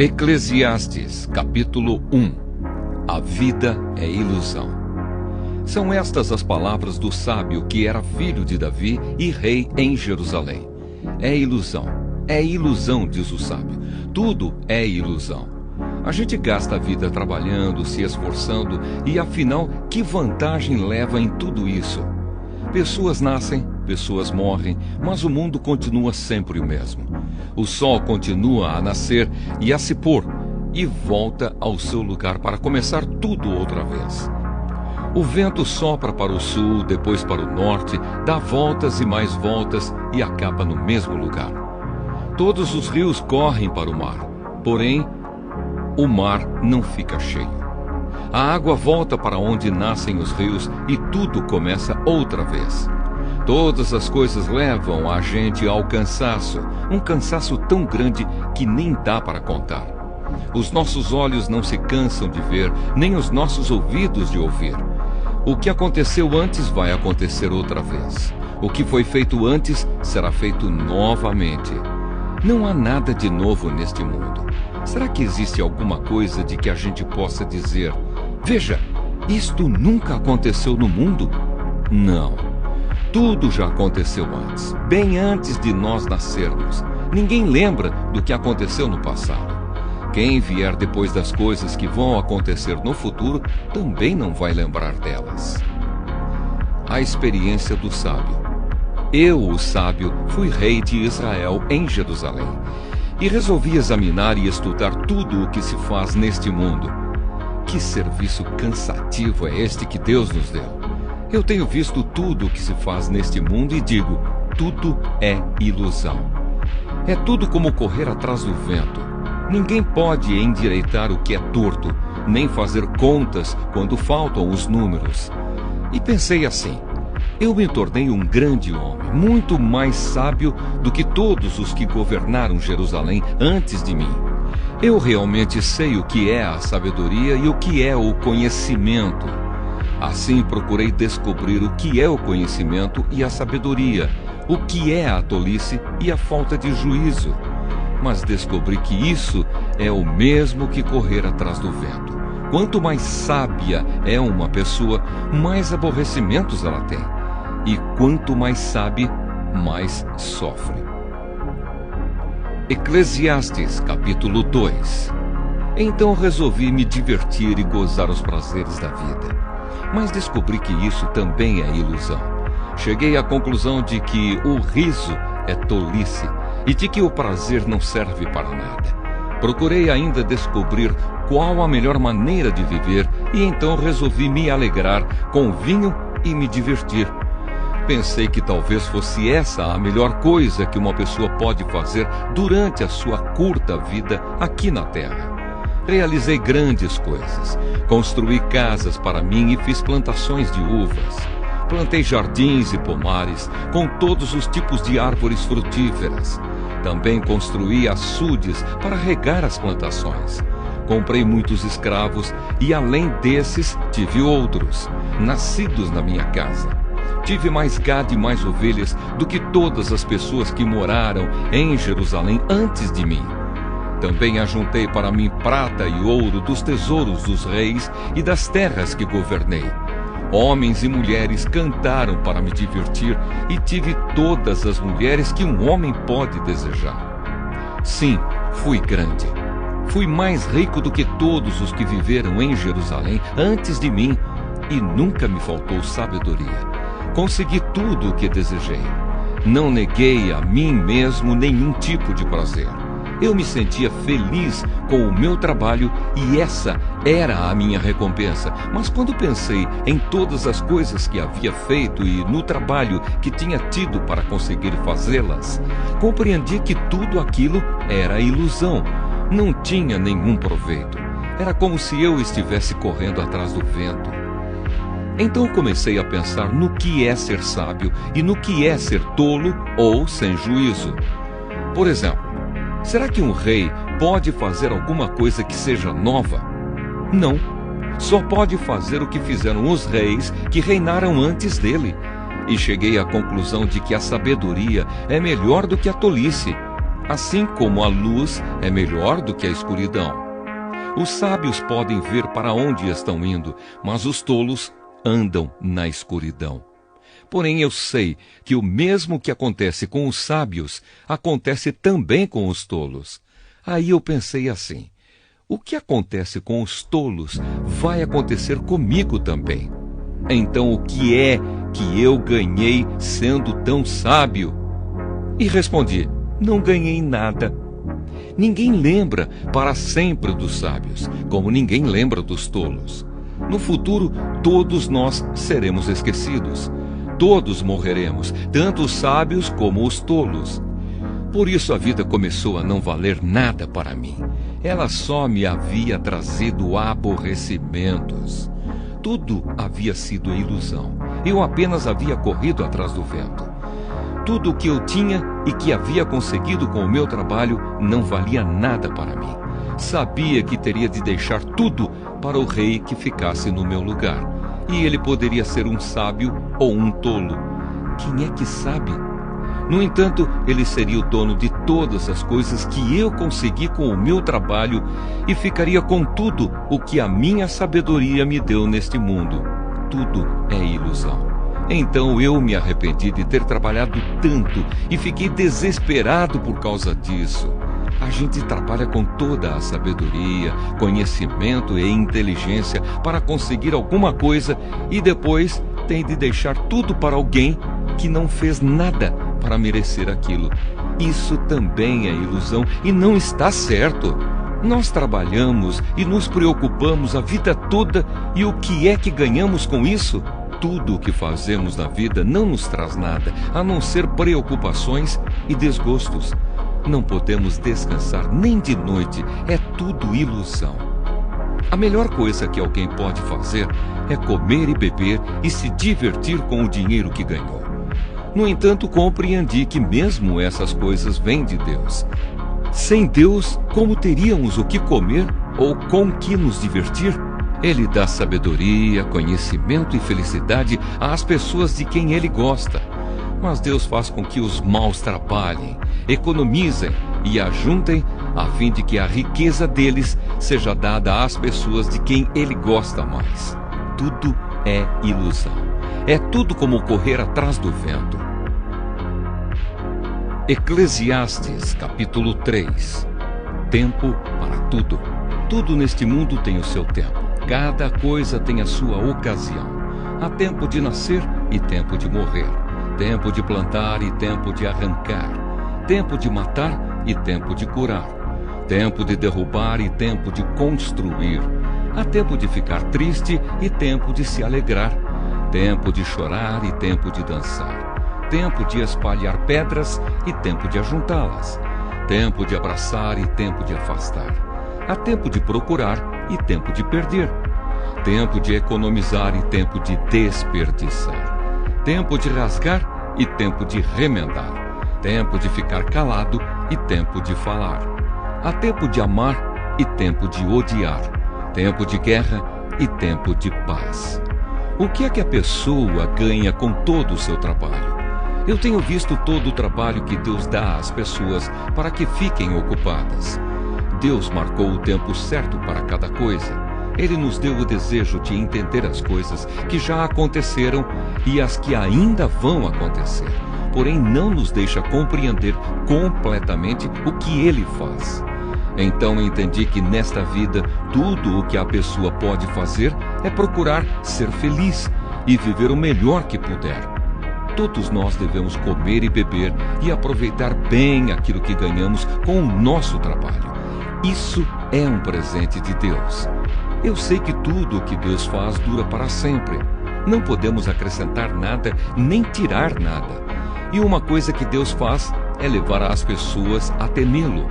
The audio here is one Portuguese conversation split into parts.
Eclesiastes, capítulo 1. A vida é ilusão. São estas as palavras do sábio que era filho de Davi e rei em Jerusalém. É ilusão, diz o sábio. Tudo é ilusão. A gente gasta a vida trabalhando, se esforçando e afinal, que vantagem leva em tudo isso? Pessoas nascem, pessoas morrem, mas o mundo continua sempre o mesmo. O sol continua a nascer e a se pôr e volta ao seu lugar para começar tudo outra vez. O vento sopra para o sul, depois para o norte, dá voltas e mais voltas e acaba no mesmo lugar. Todos os rios correm para o mar, porém, o mar não fica cheio. A água volta para onde nascem os rios e tudo começa outra vez. Todas as coisas levam a gente ao cansaço, um cansaço tão grande que nem dá para contar. Os nossos olhos não se cansam de ver, nem os nossos ouvidos de ouvir. O que aconteceu antes vai acontecer outra vez. O que foi feito antes será feito novamente. Não há nada de novo neste mundo. Será que existe alguma coisa de que a gente possa dizer: veja, isto nunca aconteceu no mundo? Não. Tudo já aconteceu antes, bem antes de nós nascermos. Ninguém lembra do que aconteceu no passado. Quem vier depois das coisas que vão acontecer no futuro também não vai lembrar delas. A experiência do sábio. Eu, o sábio, fui rei de Israel em Jerusalém e resolvi examinar e estudar tudo o que se faz neste mundo. Que serviço cansativo é este que Deus nos deu! Eu tenho visto tudo o que se faz neste mundo e digo, tudo é ilusão. É tudo como correr atrás do vento. Ninguém pode endireitar o que é torto, nem fazer contas quando faltam os números. E pensei assim, eu me tornei um grande homem, muito mais sábio do que todos os que governaram Jerusalém antes de mim. Eu realmente sei o que é a sabedoria e o que é o conhecimento. Assim procurei descobrir o que é o conhecimento e a sabedoria, o que é a tolice e a falta de juízo. Mas descobri que isso é o mesmo que correr atrás do vento. Quanto mais sábia é uma pessoa, mais aborrecimentos ela tem. E quanto mais sabe, mais sofre. Eclesiastes, capítulo 2. Então resolvi me divertir e gozar os prazeres da vida. Mas descobri que isso também é ilusão. Cheguei à conclusão de que o riso é tolice e de que o prazer não serve para nada. Procurei ainda descobrir qual a melhor maneira de viver e então resolvi me alegrar com vinho e me divertir. Pensei que talvez fosse essa a melhor coisa que uma pessoa pode fazer durante a sua curta vida aqui na Terra. Realizei grandes coisas. Construí casas para mim e fiz plantações de uvas. Plantei jardins e pomares com todos os tipos de árvores frutíferas. Também construí açudes para regar as plantações. Comprei muitos escravos e, além desses, tive outros, nascidos na minha casa. Tive mais gado e mais ovelhas do que todas as pessoas que moraram em Jerusalém antes de mim. Também ajuntei para mim prata e ouro dos tesouros dos reis e das terras que governei. Homens e mulheres cantaram para me divertir e tive todas as mulheres que um homem pode desejar. Sim, fui grande. Fui mais rico do que todos os que viveram em Jerusalém antes de mim e nunca me faltou sabedoria. Consegui tudo o que desejei. Não neguei a mim mesmo nenhum tipo de prazer. Eu me sentia feliz com o meu trabalho e essa era a minha recompensa. Mas quando pensei em todas as coisas que havia feito e no trabalho que tinha tido para conseguir fazê-las, compreendi que tudo aquilo era ilusão. Não tinha nenhum proveito. Era como se eu estivesse correndo atrás do vento. Então comecei a pensar no que é ser sábio e no que é ser tolo ou sem juízo. Por exemplo, será que um rei pode fazer alguma coisa que seja nova? Não. Só pode fazer o que fizeram os reis que reinaram antes dele. E cheguei à conclusão de que a sabedoria é melhor do que a tolice. assim como a luz é melhor do que a escuridão. Os sábios podem ver para onde estão indo, mas os tolos andam na escuridão. Porém, eu sei que o mesmo que acontece com os sábios, acontece também com os tolos. Aí eu pensei assim: o que acontece com os tolos vai acontecer comigo também. Então, o que é que eu ganhei sendo tão sábio? E respondi: não ganhei nada. Ninguém lembra para sempre dos sábios, como ninguém lembra dos tolos. No futuro, todos nós seremos esquecidos. Todos morreremos, tanto os sábios como os tolos. Por isso a vida começou a não valer nada para mim. Ela só me havia trazido aborrecimentos. Tudo havia sido ilusão. Eu apenas havia corrido atrás do vento. Tudo o que eu tinha e que havia conseguido com o meu trabalho não valia nada para mim. Sabia que teria de deixar tudo para o rei que ficasse no meu lugar. E ele poderia ser um sábio ou um tolo. Quem é que sabe? No entanto, ele seria o dono de todas as coisas que eu consegui com o meu trabalho e ficaria com tudo o que a minha sabedoria me deu neste mundo. Tudo é ilusão. Então eu me arrependi de ter trabalhado tanto e fiquei desesperado por causa disso. A gente trabalha com toda a sabedoria, conhecimento e inteligência para conseguir alguma coisa e depois tem de deixar tudo para alguém que não fez nada para merecer aquilo. Isso também é ilusão e não está certo. Nós trabalhamos e nos preocupamos a vida toda e o que é que ganhamos com isso? Tudo o que fazemos na vida não nos traz nada, a não ser preocupações e desgostos. Não podemos descansar nem de noite, é tudo ilusão. A melhor coisa que alguém pode fazer é comer e beber e se divertir com o dinheiro que ganhou. No entanto, compreendi que mesmo essas coisas vêm de Deus. Sem Deus, como teríamos o que comer ou com que nos divertir? Ele dá sabedoria, conhecimento e felicidade às pessoas de quem Ele gosta. Mas Deus faz com que os maus trabalhem, economizem e ajuntem a fim de que a riqueza deles seja dada às pessoas de quem Ele gosta mais. Tudo é ilusão. É tudo como correr atrás do vento. Eclesiastes, capítulo 3. Tempo para tudo. Tudo neste mundo tem o seu tempo. Cada coisa tem a sua ocasião. Há tempo de nascer e tempo de morrer. Tempo de plantar e tempo de arrancar. Tempo de matar e tempo de curar. Tempo de derrubar e tempo de construir. Há tempo de ficar triste e tempo de se alegrar. Tempo de chorar e tempo de dançar. Tempo de espalhar pedras e tempo de ajuntá-las. Tempo de abraçar e tempo de afastar. Há tempo de procurar e tempo de perder. Tempo de economizar e tempo de desperdiçar. Tempo de rasgar e tempo de remendar. Tempo de ficar calado e tempo de falar. Há tempo de amar e tempo de odiar. Tempo de guerra e tempo de paz. O que é que a pessoa ganha com todo o seu trabalho? Eu tenho visto todo o trabalho que Deus dá às pessoas para que fiquem ocupadas. Deus marcou o tempo certo para cada coisa. Ele nos deu o desejo de entender as coisas que já aconteceram e as que ainda vão acontecer. Porém, não nos deixa compreender completamente o que Ele faz. Então entendi que nesta vida, tudo o que a pessoa pode fazer é procurar ser feliz e viver o melhor que puder. Todos nós devemos comer e beber e aproveitar bem aquilo que ganhamos com o nosso trabalho. Isso é um presente de Deus. Eu sei que tudo o que Deus faz dura para sempre. Não podemos acrescentar nada nem tirar nada. E uma coisa que Deus faz é levar as pessoas a temê-lo.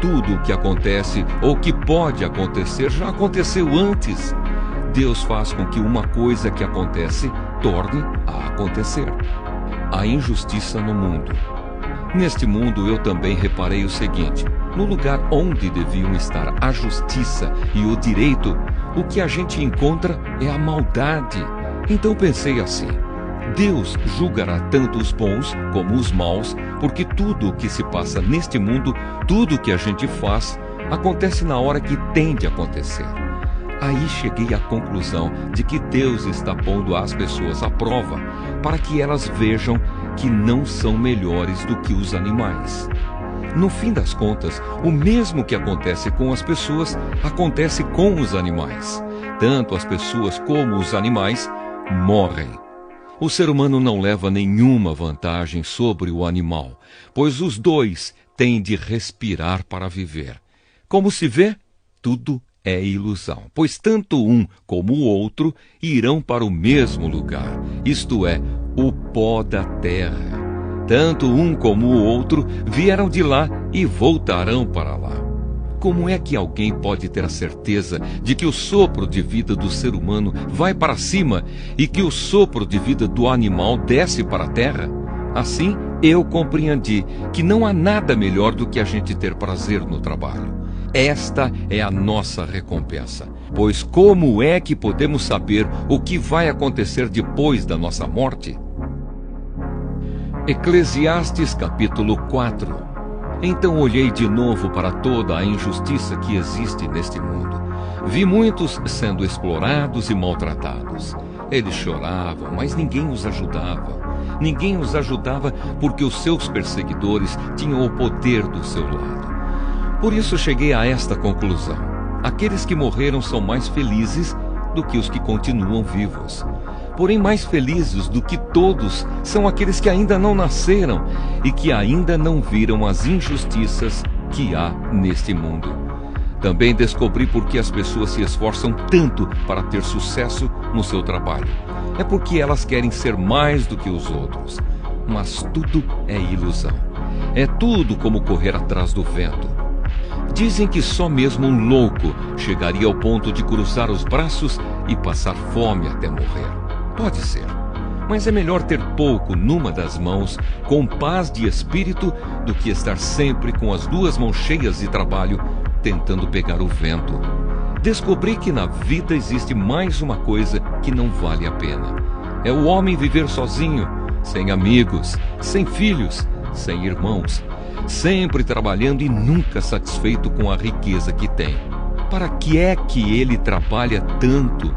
Tudo o que acontece ou que pode acontecer já aconteceu antes. Deus faz com que uma coisa que acontece torne a acontecer. A injustiça no mundo. Neste mundo eu também reparei o seguinte: no lugar onde deviam estar a justiça e o direito, o que a gente encontra é a maldade. Então pensei assim: Deus julgará tanto os bons como os maus, porque tudo o que se passa neste mundo, tudo o que a gente faz, acontece na hora que tem de acontecer. Aí cheguei à conclusão de que Deus está pondo as pessoas à prova, para que elas vejam que não são melhores do que os animais. No fim das contas, o mesmo que acontece com as pessoas, acontece com os animais. Tanto as pessoas como os animais morrem. O ser humano não leva nenhuma vantagem sobre o animal, pois os dois têm de respirar para viver. Como se vê, tudo é ilusão, pois tanto um como o outro irão para o mesmo lugar, isto é, o pó da terra. Tanto um como o outro vieram de lá e voltarão para lá. Como é que alguém pode ter a certeza de que o sopro de vida do ser humano vai para cima e que o sopro de vida do animal desce para a terra? Assim, eu compreendi que não há nada melhor do que a gente ter prazer no trabalho. Esta é a nossa recompensa. Pois como é que podemos saber o que vai acontecer depois da nossa morte? Eclesiastes capítulo 4. Então olhei de novo para toda a injustiça que existe neste mundo. Vi muitos sendo explorados e maltratados. Eles choravam, mas ninguém os ajudava. Ninguém os ajudava porque os seus perseguidores tinham o poder do seu lado. Por isso cheguei a esta conclusão: aqueles que morreram são mais felizes do que os que continuam vivos. Porém, mais felizes do que todos são aqueles que ainda não nasceram e que ainda não viram as injustiças que há neste mundo. Também descobri por que as pessoas se esforçam tanto para ter sucesso no seu trabalho. É porque elas querem ser mais do que os outros. Mas tudo é ilusão. É tudo como correr atrás do vento. Dizem que só mesmo um louco chegaria ao ponto de cruzar os braços e passar fome até morrer. Pode ser, mas é melhor ter pouco numa das mãos, com paz de espírito, do que estar sempre com as duas mãos cheias de trabalho, tentando pegar o vento. Descobri que na vida existe mais uma coisa que não vale a pena. É o homem viver sozinho, sem amigos, sem filhos, sem irmãos, sempre trabalhando e nunca satisfeito com a riqueza que tem. Para que é que ele trabalha tanto,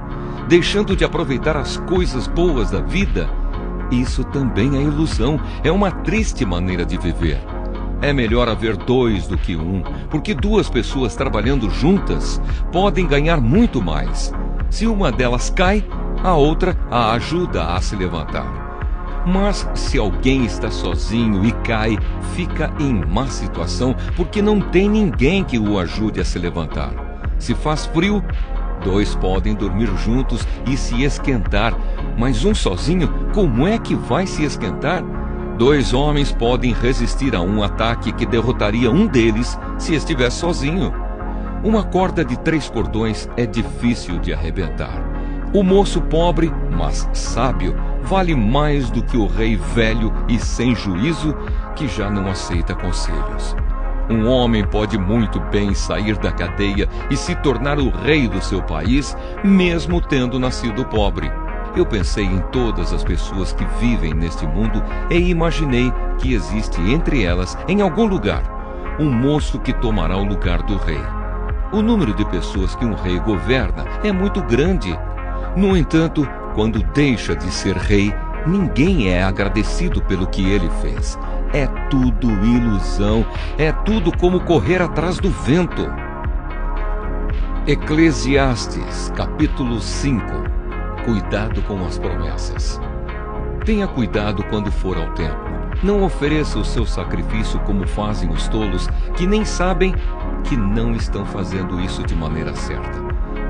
deixando de aproveitar as coisas boas da vida? Isso também é ilusão, é uma triste maneira de viver. É melhor haver dois do que um, porque duas pessoas trabalhando juntas podem ganhar muito mais. Se uma delas cai, a outra a ajuda a se levantar. Mas se alguém está sozinho e cai, fica em má situação, porque não tem ninguém que o ajude a se levantar. Se faz frio, dois podem dormir juntos e se esquentar, mas um sozinho, como é que vai se esquentar? Dois homens podem resistir a um ataque que derrotaria um deles se estivesse sozinho. Uma corda de 3 cordões é difícil de arrebentar. O moço pobre, mas sábio, vale mais do que o rei velho e sem juízo, que já não aceita conselhos. Um homem pode muito bem sair da cadeia e se tornar o rei do seu país, mesmo tendo nascido pobre. Eu pensei em todas as pessoas que vivem neste mundo e imaginei que existe entre elas, em algum lugar, um moço que tomará o lugar do rei. O número de pessoas que um rei governa é muito grande. No entanto, quando deixa de ser rei, ninguém é agradecido pelo que ele fez. É tudo ilusão, é tudo como correr atrás do vento. Eclesiastes, capítulo 5. Cuidado com as promessas. Tenha cuidado quando for ao templo. Não ofereça o seu sacrifício como fazem os tolos, que nem sabem que não estão fazendo isso de maneira certa.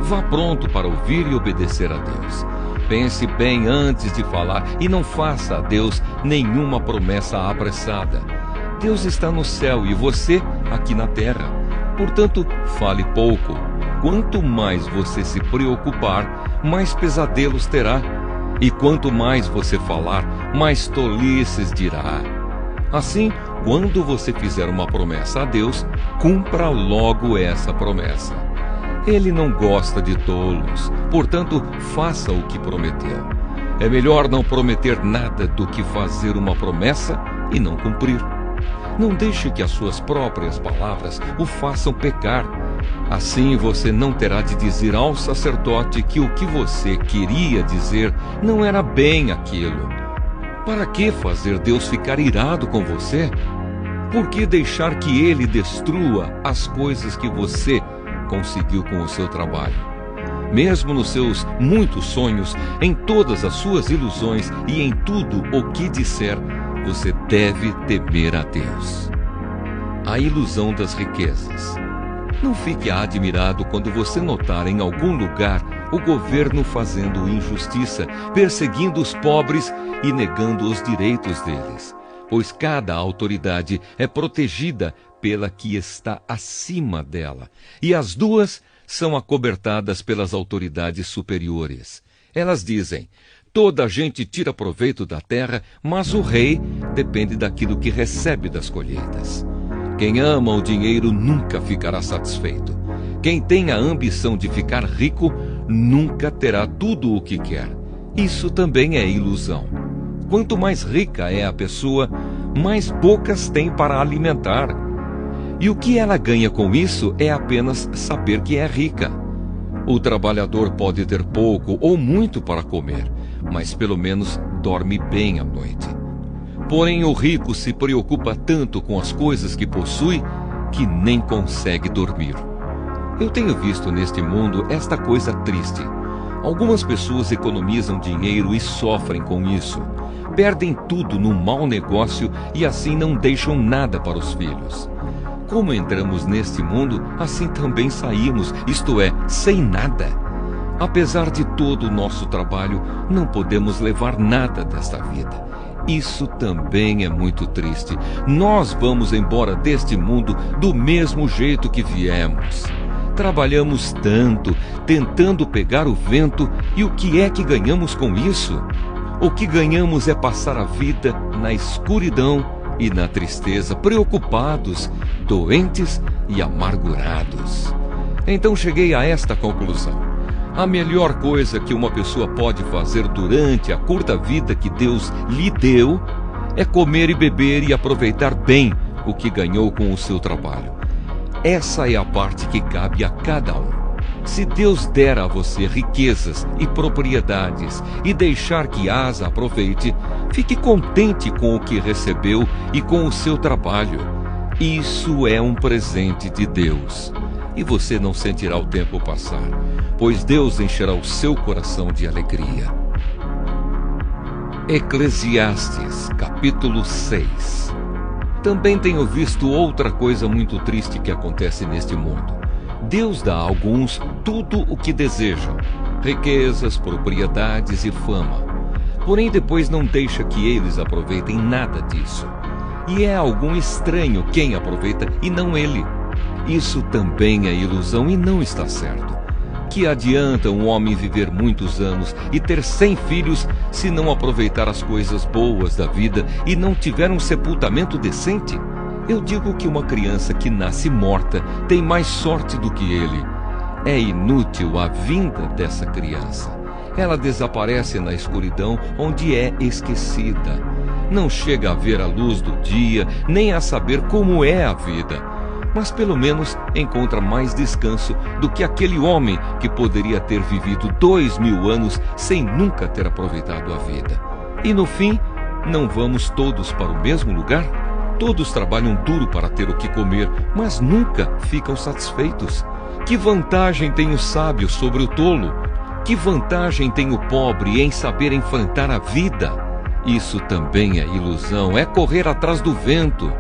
Vá pronto para ouvir e obedecer a Deus. Pense bem antes de falar e não faça a Deus nenhuma promessa apressada. Deus está no céu e você aqui na terra. Portanto, fale pouco. Quanto mais você se preocupar, mais pesadelos terá. E quanto mais você falar, mais tolices dirá. Assim, quando você fizer uma promessa a Deus, cumpra logo essa promessa. Ele não gosta de tolos, portanto, faça o que prometeu. É melhor não prometer nada do que fazer uma promessa e não cumprir. Não deixe que as suas próprias palavras o façam pecar. Assim você não terá de dizer ao sacerdote que o que você queria dizer não era bem aquilo. Para que fazer Deus ficar irado com você? Por que deixar que Ele destrua as coisas que você conseguiu com o seu trabalho? Mesmo nos seus muitos sonhos, em todas as suas ilusões e em tudo o que disser, você deve temer a Deus. A ilusão das riquezas. Não fique admirado quando você notar em algum lugar o governo fazendo injustiça, perseguindo os pobres e negando os direitos deles, pois cada autoridade é protegida pela que está acima dela, e as duas são acobertadas pelas autoridades superiores. Elas dizem: toda a gente tira proveito da terra, mas o rei depende daquilo que recebe das colheitas. Quem ama o dinheiro nunca ficará satisfeito. Quem tem a ambição de ficar rico nunca terá tudo o que quer. Isso também é ilusão. Quanto mais rica é a pessoa, mais bocas tem para alimentar. E o que ela ganha com isso é apenas saber que é rica. O trabalhador pode ter pouco ou muito para comer, mas pelo menos dorme bem à noite. Porém, o rico se preocupa tanto com as coisas que possui que nem consegue dormir. Eu tenho visto neste mundo esta coisa triste. Algumas pessoas economizam dinheiro e sofrem com isso. Perdem tudo num mau negócio e assim não deixam nada para os filhos. Como entramos neste mundo, assim também saímos, isto é, sem nada. Apesar de todo o nosso trabalho, não podemos levar nada desta vida. Isso também é muito triste. Nós vamos embora deste mundo do mesmo jeito que viemos. Trabalhamos tanto, tentando pegar o vento, e o que é que ganhamos com isso? O que ganhamos é passar a vida na escuridão e na tristeza, preocupados, doentes e amargurados. Então cheguei a esta conclusão. A melhor coisa que uma pessoa pode fazer durante a curta vida que Deus lhe deu é comer e beber e aproveitar bem o que ganhou com o seu trabalho. Essa é a parte que cabe a cada um. Se Deus der a você riquezas e propriedades e deixar que as aproveite, fique contente com o que recebeu e com o seu trabalho. Isso é um presente de Deus. E você não sentirá o tempo passar, pois Deus encherá o seu coração de alegria. Eclesiastes, capítulo 6. Também tenho visto outra coisa muito triste que acontece neste mundo. Deus dá a alguns tudo o que desejam, riquezas, propriedades e fama. Porém, depois não deixa que eles aproveitem nada disso. E é algum estranho quem aproveita e não ele. Isso também é ilusão e não está certo. Que adianta um homem viver muitos anos e ter 100 filhos se não aproveitar as coisas boas da vida e não tiver um sepultamento decente? Eu digo que uma criança que nasce morta tem mais sorte do que ele. É inútil a vinda dessa criança. Ela desaparece na escuridão onde é esquecida. Não chega a ver a luz do dia, nem a saber como é a vida. Mas pelo menos encontra mais descanso do que aquele homem que poderia ter vivido 2000 anos sem nunca ter aproveitado a vida. E no fim, não vamos todos para o mesmo lugar? Todos trabalham duro para ter o que comer, mas nunca ficam satisfeitos. Que vantagem tem o sábio sobre o tolo? Que vantagem tem o pobre em saber enfrentar a vida? Isso também é ilusão, é correr atrás do vento.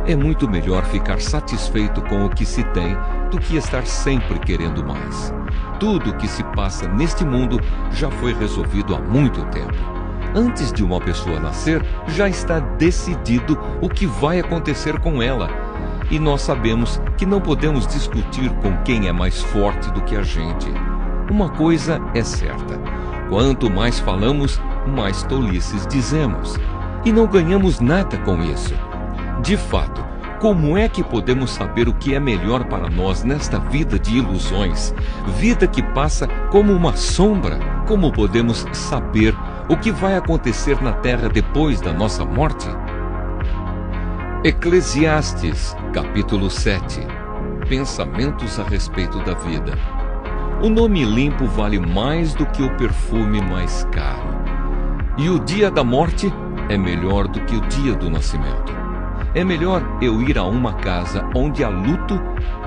É muito melhor ficar satisfeito com o que se tem do que estar sempre querendo mais. Tudo o que se passa neste mundo já foi resolvido há muito tempo. Antes de uma pessoa nascer, já está decidido o que vai acontecer com ela. E nós sabemos que não podemos discutir com quem é mais forte do que a gente. Uma coisa é certa: quanto mais falamos, mais tolices dizemos. E não ganhamos nada com isso. De fato, como é que podemos saber o que é melhor para nós nesta vida de ilusões? Vida que passa como uma sombra. Como podemos saber o que vai acontecer na terra depois da nossa morte? Eclesiastes, capítulo 7. Pensamentos a respeito da vida. O nome limpo vale mais do que o perfume mais caro. E o dia da morte é melhor do que o dia do nascimento. É melhor eu ir a uma casa onde há luto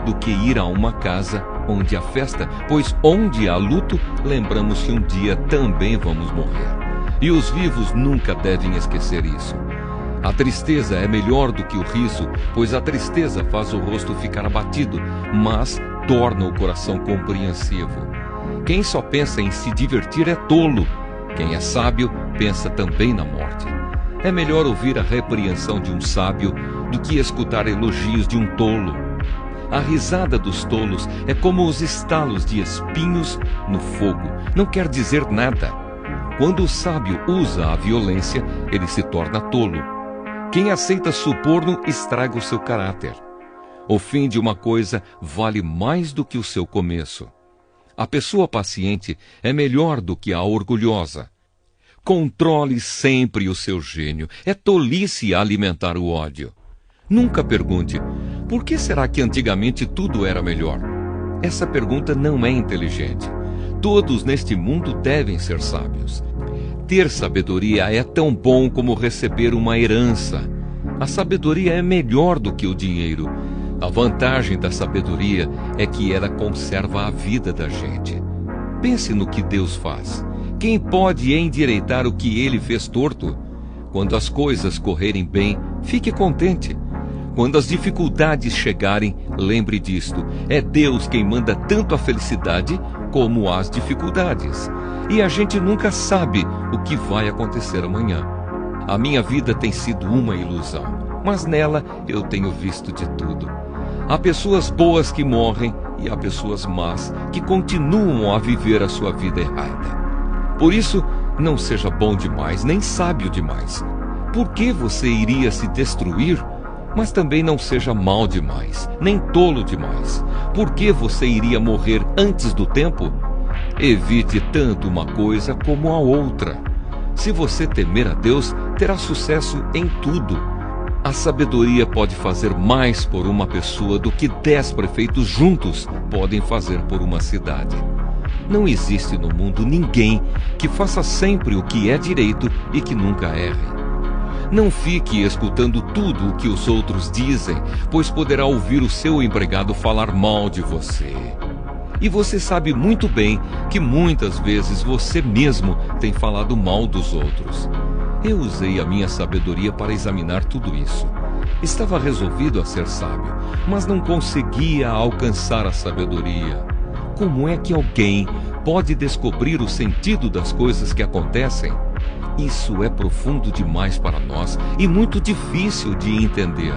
do que ir a uma casa onde há festa, pois onde há luto, lembramos que um dia também vamos morrer. E os vivos nunca devem esquecer isso. A tristeza é melhor do que o riso, pois a tristeza faz o rosto ficar abatido, mas torna o coração compreensivo. Quem só pensa em se divertir é tolo. Quem é sábio pensa também na morte. É melhor ouvir a repreensão de um sábio do que escutar elogios de um tolo. A risada dos tolos é como os estalos de espinhos no fogo. Não quer dizer nada. Quando o sábio usa a violência, ele se torna tolo. Quem aceita suborno estraga o seu caráter. O fim de uma coisa vale mais do que o seu começo. A pessoa paciente é melhor do que a orgulhosa. Controle sempre o seu gênio. É tolice alimentar o ódio. Nunca pergunte, por que será que antigamente tudo era melhor? Essa pergunta não é inteligente. Todos neste mundo devem ser sábios. Ter sabedoria é tão bom como receber uma herança. A sabedoria é melhor do que o dinheiro. A vantagem da sabedoria é que ela conserva a vida da gente. Pense no que Deus faz. Quem pode endireitar o que Ele fez torto? Quando as coisas correrem bem, fique contente. Quando as dificuldades chegarem, lembre disto. É Deus quem manda tanto a felicidade como as dificuldades. E a gente nunca sabe o que vai acontecer amanhã. A minha vida tem sido uma ilusão, mas nela eu tenho visto de tudo. Há pessoas boas que morrem e há pessoas más que continuam a viver a sua vida errada. Por isso, não seja bom demais, nem sábio demais. Por que você iria se destruir? Mas também não seja mau demais, nem tolo demais. Por que você iria morrer antes do tempo? Evite tanto uma coisa como a outra. Se você temer a Deus, terá sucesso em tudo. A sabedoria pode fazer mais por uma pessoa do que 10 prefeitos juntos podem fazer por uma cidade. Não existe no mundo ninguém que faça sempre o que é direito e que nunca erre. Não fique escutando tudo o que os outros dizem, pois poderá ouvir o seu empregado falar mal de você. E você sabe muito bem que muitas vezes você mesmo tem falado mal dos outros. Eu usei a minha sabedoria para examinar tudo isso. Estava resolvido a ser sábio, mas não conseguia alcançar a sabedoria. Como é que alguém pode descobrir o sentido das coisas que acontecem? Isso é profundo demais para nós e muito difícil de entender.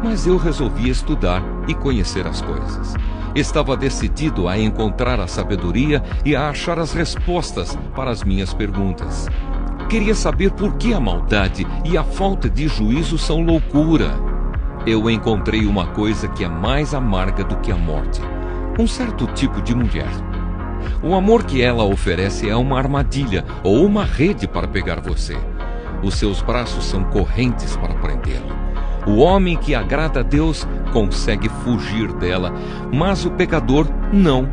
Mas eu resolvi estudar e conhecer as coisas. Estava decidido a encontrar a sabedoria e a achar as respostas para as minhas perguntas. Queria saber por que a maldade e a falta de juízo são loucura. Eu encontrei uma coisa que é mais amarga do que a morte: um certo tipo de mulher. O amor que ela oferece é uma armadilha ou uma rede para pegar você. Os seus braços são correntes para prendê-lo. O homem que agrada a Deus consegue fugir dela, mas o pecador não.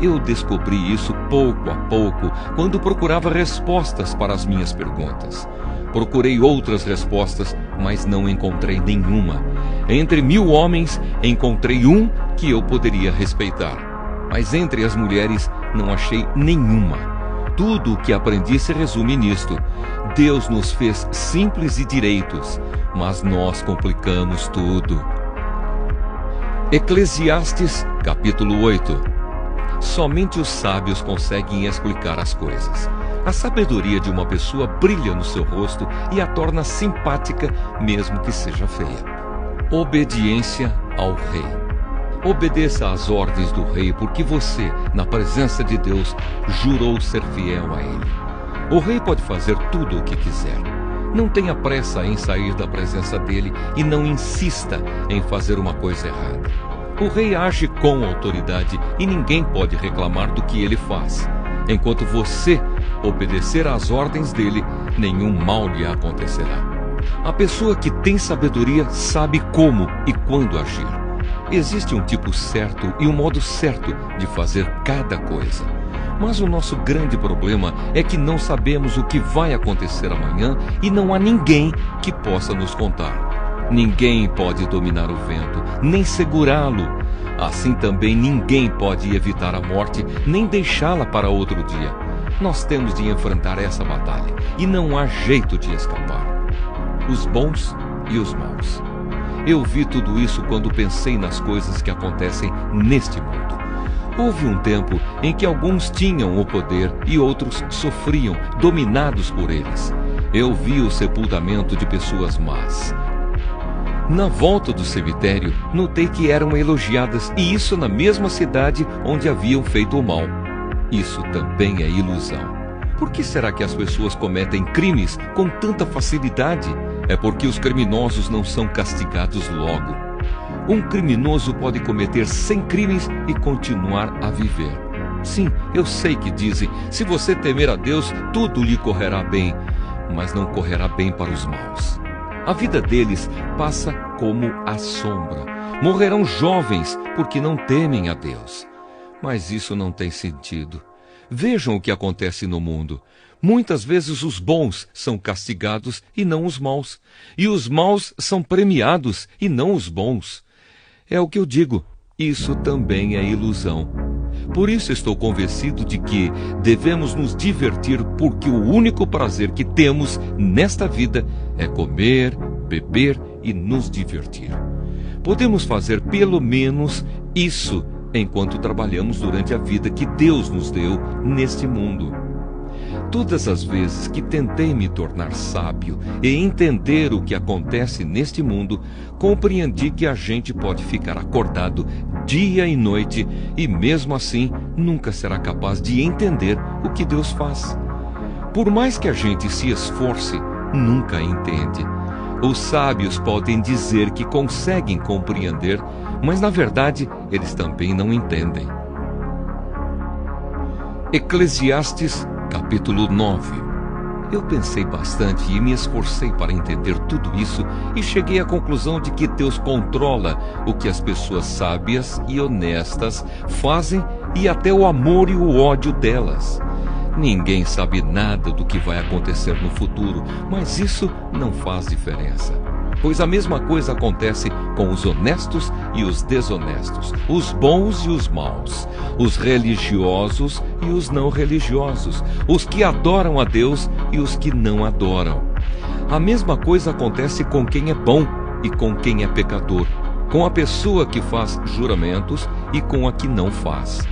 Eu descobri isso pouco a pouco, quando procurava respostas para as minhas perguntas. Procurei outras respostas, mas não encontrei nenhuma. Entre 1000 homens, encontrei um que eu poderia respeitar. Mas entre as mulheres, não achei nenhuma. Tudo o que aprendi se resume nisto: Deus nos fez simples e direitos, mas nós complicamos tudo. Eclesiastes, capítulo 8. Somente os sábios conseguem explicar as coisas. A sabedoria de uma pessoa brilha no seu rosto e a torna simpática, mesmo que seja feia. Obediência ao rei. Obedeça às ordens do rei, porque você, na presença de Deus, jurou ser fiel a ele. O rei pode fazer tudo o que quiser. Não tenha pressa em sair da presença dele e não insista em fazer uma coisa errada. O rei age com autoridade e ninguém pode reclamar do que ele faz. Enquanto você obedecer às ordens dele, nenhum mal lhe acontecerá. A pessoa que tem sabedoria sabe como e quando agir. Existe um tipo certo e um modo certo de fazer cada coisa. Mas o nosso grande problema é que não sabemos o que vai acontecer amanhã e não há ninguém que possa nos contar. Ninguém pode dominar o vento, nem segurá-lo. Assim também ninguém pode evitar a morte, nem deixá-la para outro dia. Nós temos de enfrentar essa batalha e não há jeito de escapar. Os bons e os maus. Eu vi tudo isso quando pensei nas coisas que acontecem neste mundo. Houve um tempo em que alguns tinham o poder e outros sofriam, dominados por eles. Eu vi o sepultamento de pessoas más. Na volta do cemitério, notei que eram elogiadas, e isso na mesma cidade onde haviam feito o mal. Isso também é ilusão. Por que será que as pessoas cometem crimes com tanta facilidade? É porque os criminosos não são castigados logo. Um criminoso pode cometer 100 crimes e continuar a viver. Sim, eu sei que dizem, se você temer a Deus, tudo lhe correrá bem, mas não correrá bem para os maus. A vida deles passa como a sombra. Morrerão jovens porque não temem a Deus. Mas isso não tem sentido. Vejam o que acontece no mundo. Muitas vezes os bons são castigados e não os maus. E os maus são premiados e não os bons. É o que eu digo, isso também é ilusão. Por isso estou convencido de que devemos nos divertir, porque o único prazer que temos nesta vida é comer, beber e nos divertir. Podemos fazer pelo menos isso enquanto trabalhamos durante a vida que Deus nos deu neste mundo. Todas as vezes que tentei me tornar sábio e entender o que acontece neste mundo, compreendi que a gente pode ficar acordado dia e noite e mesmo assim nunca será capaz de entender o que Deus faz. Por mais que a gente se esforce, nunca entende. Os sábios podem dizer que conseguem compreender, mas na verdade eles também não entendem. Eclesiastes capítulo 9. Eu pensei bastante e me esforcei para entender tudo isso e cheguei à conclusão de que Deus controla o que as pessoas sábias e honestas fazem e até o amor e o ódio delas. Ninguém sabe nada do que vai acontecer no futuro, mas isso não faz diferença. Pois a mesma coisa acontece com os honestos e os desonestos, os bons e os maus, os religiosos e os não religiosos, os que adoram a Deus e os que não adoram. A mesma coisa acontece com quem é bom e com quem é pecador, com a pessoa que faz juramentos e com a que não faz.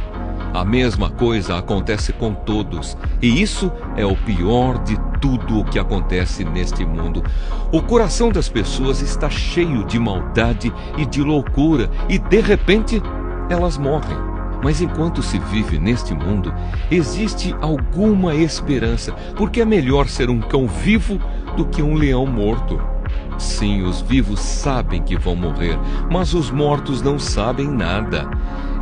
A mesma coisa acontece com todos, e isso é o pior de tudo o que acontece neste mundo. O coração das pessoas está cheio de maldade e de loucura, e de repente elas morrem. Mas enquanto se vive neste mundo, existe alguma esperança, porque é melhor ser um cão vivo do que um leão morto. Sim, os vivos sabem que vão morrer, mas os mortos não sabem nada.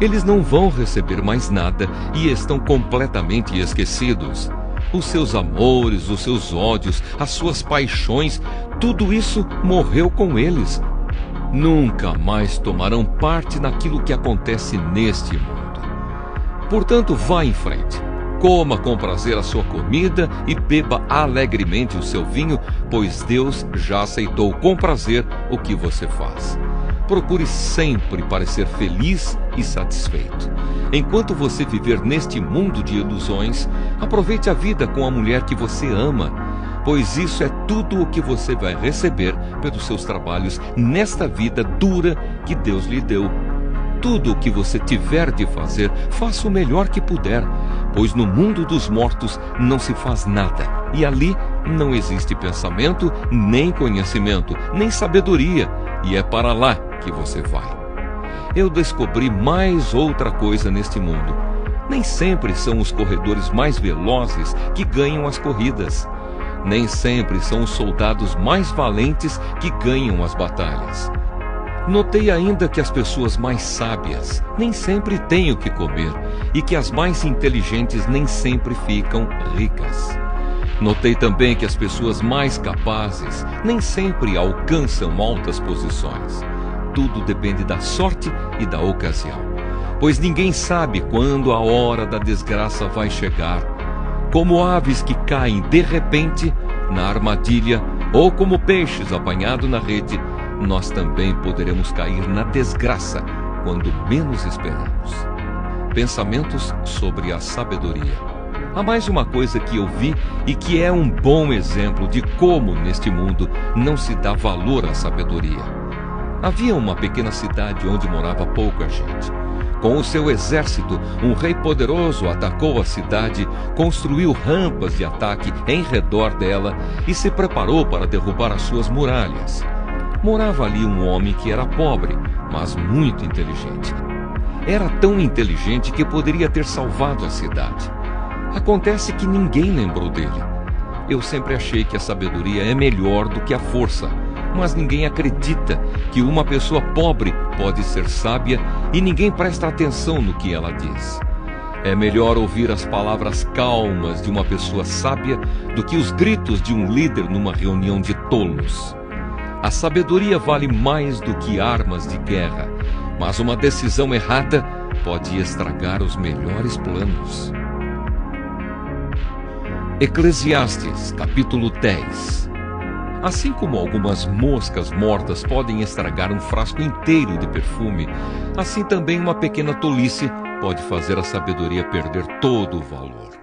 Eles não vão receber mais nada e estão completamente esquecidos. Os seus amores, os seus ódios, as suas paixões, tudo isso morreu com eles. Nunca mais tomarão parte naquilo que acontece neste mundo. Portanto, vá em frente. Coma com prazer a sua comida e beba alegremente o seu vinho, pois Deus já aceitou com prazer o que você faz. Procure sempre parecer feliz e satisfeito. Enquanto você viver neste mundo de ilusões, aproveite a vida com a mulher que você ama, pois isso é tudo o que você vai receber pelos seus trabalhos nesta vida dura que Deus lhe deu. Tudo o que você tiver de fazer, faça o melhor que puder, pois no mundo dos mortos não se faz nada, e ali não existe pensamento, nem conhecimento, nem sabedoria, e é para lá que você vai. Eu descobri mais outra coisa neste mundo. Nem sempre são os corredores mais velozes que ganham as corridas. Nem sempre são os soldados mais valentes que ganham as batalhas. Notei ainda que as pessoas mais sábias nem sempre têm o que comer, e que as mais inteligentes nem sempre ficam ricas. Notei também que as pessoas mais capazes nem sempre alcançam altas posições. Tudo depende da sorte e da ocasião, pois ninguém sabe quando a hora da desgraça vai chegar. Como aves que caem de repente na armadilha, ou como peixes apanhados na rede, nós também poderemos cair na desgraça quando menos esperamos. Pensamentos sobre a sabedoria. Há mais uma coisa que eu vi e que é um bom exemplo de como neste mundo não se dá valor à sabedoria. Havia uma pequena cidade onde morava pouca gente. Com o seu exército, um rei poderoso atacou a cidade, construiu rampas de ataque em redor dela e se preparou para derrubar as suas muralhas. Morava ali um homem que era pobre, mas muito inteligente. Era tão inteligente que poderia ter salvado a cidade. Acontece que ninguém lembrou dele. Eu sempre achei que a sabedoria é melhor do que a força, mas ninguém acredita que uma pessoa pobre pode ser sábia e ninguém presta atenção no que ela diz. É melhor ouvir as palavras calmas de uma pessoa sábia do que os gritos de um líder numa reunião de tolos. A sabedoria vale mais do que armas de guerra, mas uma decisão errada pode estragar os melhores planos. Eclesiastes, capítulo 10. Assim como algumas moscas mortas podem estragar um frasco inteiro de perfume, assim também uma pequena tolice pode fazer a sabedoria perder todo o valor.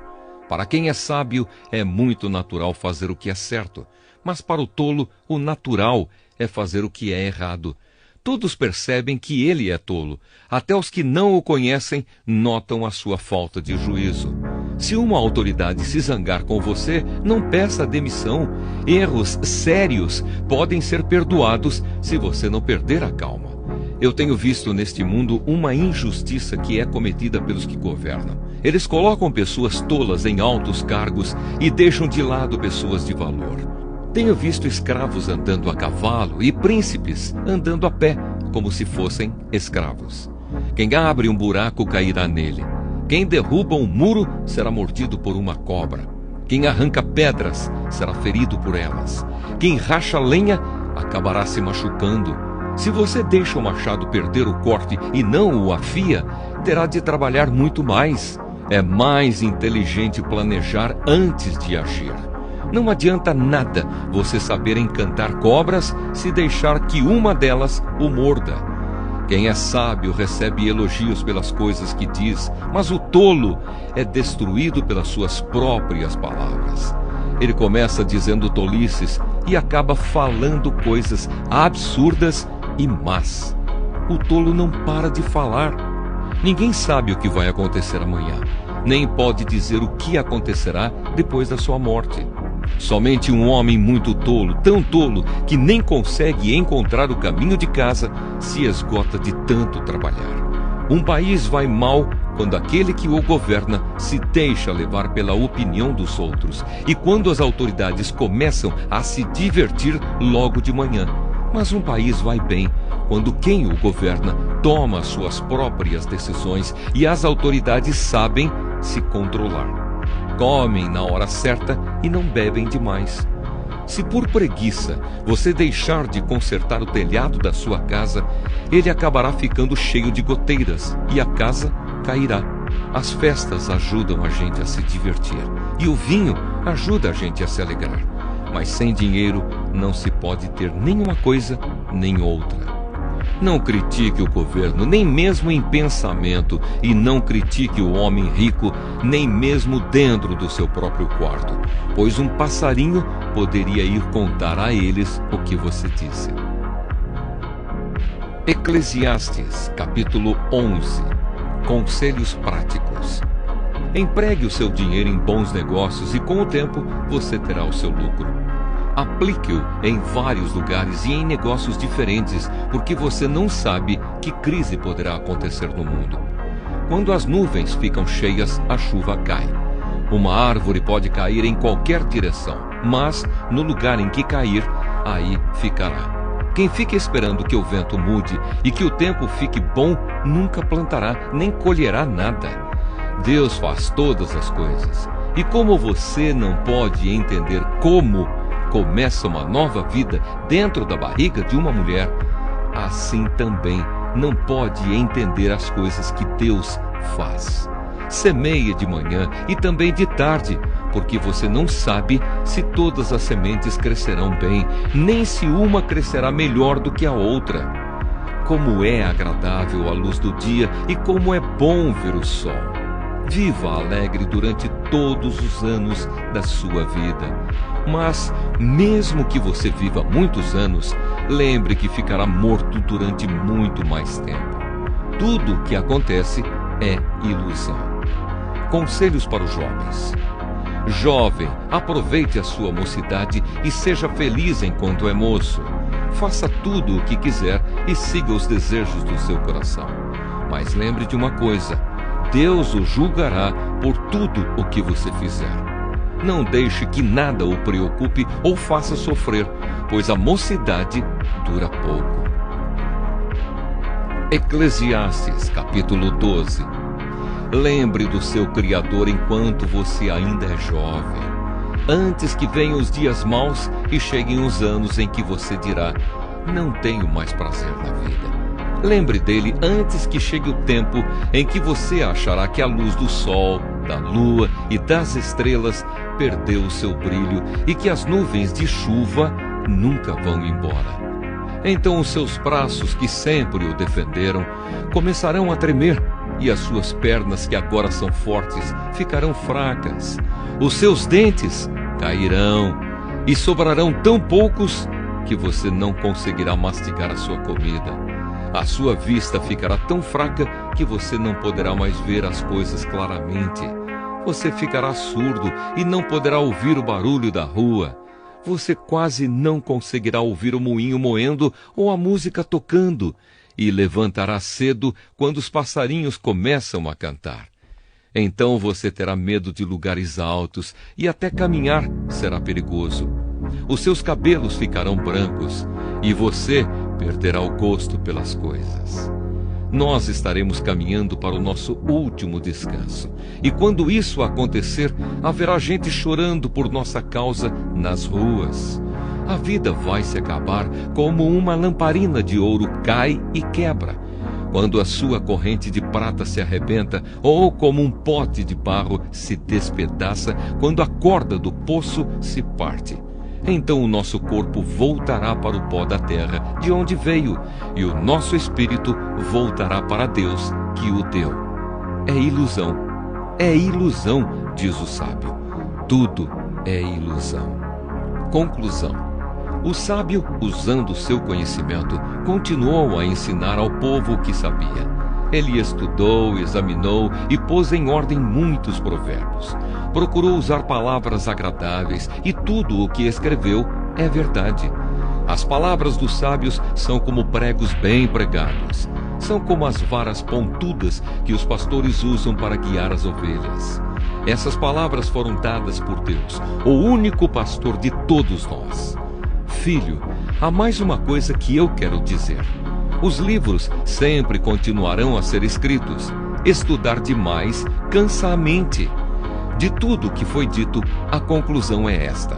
Para quem é sábio, é muito natural fazer o que é certo, mas para o tolo, o natural é fazer o que é errado. Todos percebem que ele é tolo. Até os que não o conhecem notam a sua falta de juízo. Se uma autoridade se zangar com você, não peça demissão. Erros sérios podem ser perdoados se você não perder a calma. Eu tenho visto neste mundo uma injustiça que é cometida pelos que governam. Eles colocam pessoas tolas em altos cargos e deixam de lado pessoas de valor. Tenho visto escravos andando a cavalo e príncipes andando a pé, como se fossem escravos. Quem abre um buraco cairá nele. Quem derruba um muro será mordido por uma cobra. Quem arranca pedras será ferido por elas. Quem racha lenha acabará se machucando. Se você deixa o machado perder o corte e não o afia, terá de trabalhar muito mais. É mais inteligente planejar antes de agir. Não adianta nada você saber encantar cobras se deixar que uma delas o morda. Quem é sábio recebe elogios pelas coisas que diz, mas o tolo é destruído pelas suas próprias palavras. Ele começa dizendo tolices e acaba falando coisas absurdas e más. O tolo não para de falar. Ninguém sabe o que vai acontecer amanhã, nem pode dizer o que acontecerá depois da sua morte. Somente um homem muito tolo, tão tolo que nem consegue encontrar o caminho de casa, se esgota de tanto trabalhar. Um país vai mal quando aquele que o governa se deixa levar pela opinião dos outros e quando as autoridades começam a se divertir logo de manhã. Mas um país vai bem quando quem o governa toma suas próprias decisões e as autoridades sabem se controlar. Comem na hora certa e não bebem demais. Se por preguiça você deixar de consertar o telhado da sua casa, ele acabará ficando cheio de goteiras e a casa cairá. As festas ajudam a gente a se divertir e o vinho ajuda a gente a se alegrar. Mas sem dinheiro não se pode ter nenhuma coisa nem outra. Não critique o governo, nem mesmo em pensamento, e não critique o homem rico, nem mesmo dentro do seu próprio quarto, pois um passarinho poderia ir contar a eles o que você disse. Eclesiastes, capítulo 11. Conselhos práticos. Empregue o seu dinheiro em bons negócios e com o tempo você terá o seu lucro. Aplique-o em vários lugares e em negócios diferentes, porque você não sabe que crise poderá acontecer no mundo. Quando as nuvens ficam cheias, a chuva cai. Uma árvore pode cair em qualquer direção, mas no lugar em que cair, aí ficará. Quem fica esperando que o vento mude e que o tempo fique bom, nunca plantará nem colherá nada. Deus faz todas as coisas. E como você não pode entender como começa uma nova vida dentro da barriga de uma mulher, assim também não pode entender as coisas que Deus faz. Semeia de manhã e também de tarde, porque você não sabe se todas as sementes crescerão bem, nem se uma crescerá melhor do que a outra. Como é agradável a luz do dia e como é bom ver o sol. Viva alegre durante todos os anos da sua vida. Mas, mesmo que você viva muitos anos, lembre que ficará morto durante muito mais tempo. Tudo o que acontece é ilusão. Conselhos para os jovens. Jovem, aproveite a sua mocidade e seja feliz enquanto é moço. Faça tudo o que quiser e siga os desejos do seu coração. Mas lembre de uma coisa: Deus o julgará por tudo o que você fizer. Não deixe que nada o preocupe ou faça sofrer, pois a mocidade dura pouco. Eclesiastes, capítulo 12. Lembre do seu Criador enquanto você ainda é jovem, antes que venham os dias maus e cheguem os anos em que você dirá: não tenho mais prazer na vida. Lembre dele antes que chegue o tempo em que você achará que a luz do sol, da lua e das estrelas perdeu o seu brilho e que as nuvens de chuva nunca vão embora. Então os seus braços, que sempre o defenderam, começarão a tremer, e as suas pernas, que agora são fortes, ficarão fracas. Os seus dentes cairão e sobrarão tão poucos que você não conseguirá mastigar a sua comida. A sua vista ficará tão fraca que você não poderá mais ver as coisas claramente. Você ficará surdo e não poderá ouvir o barulho da rua. Você quase não conseguirá ouvir o moinho moendo ou a música tocando, e levantará cedo quando os passarinhos começam a cantar. Então você terá medo de lugares altos e até caminhar será perigoso. Os seus cabelos ficarão brancos e você perderá o gosto pelas coisas. Nós estaremos caminhando para o nosso último descanso. E quando isso acontecer, haverá gente chorando por nossa causa nas ruas. A vida vai se acabar como uma lamparina de ouro cai e quebra, quando a sua corrente de prata se arrebenta, ou como um pote de barro se despedaça quando a corda do poço se parte. Então o nosso corpo voltará para o pó da terra, de onde veio, e o nosso espírito voltará para Deus, que o deu. É ilusão, diz o sábio. Tudo é ilusão. Conclusão. O sábio, usando o seu conhecimento, continuou a ensinar ao povo o que sabia. Ele estudou, examinou e pôs em ordem muitos provérbios. Procurou usar palavras agradáveis e tudo o que escreveu é verdade. As palavras dos sábios são como pregos bem pregados. São como as varas pontudas que os pastores usam para guiar as ovelhas. Essas palavras foram dadas por Deus, o único pastor de todos nós. Filho, há mais uma coisa que eu quero dizer. Os livros sempre continuarão a ser escritos. Estudar demais cansa a mente. De tudo o que foi dito, a conclusão é esta: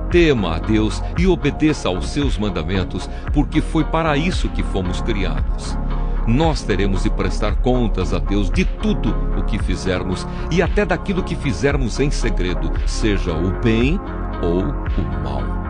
tema a Deus e obedeça aos seus mandamentos, porque foi para isso que fomos criados. Nós teremos de prestar contas a Deus de tudo o que fizermos e até daquilo que fizermos em segredo, seja o bem ou o mal.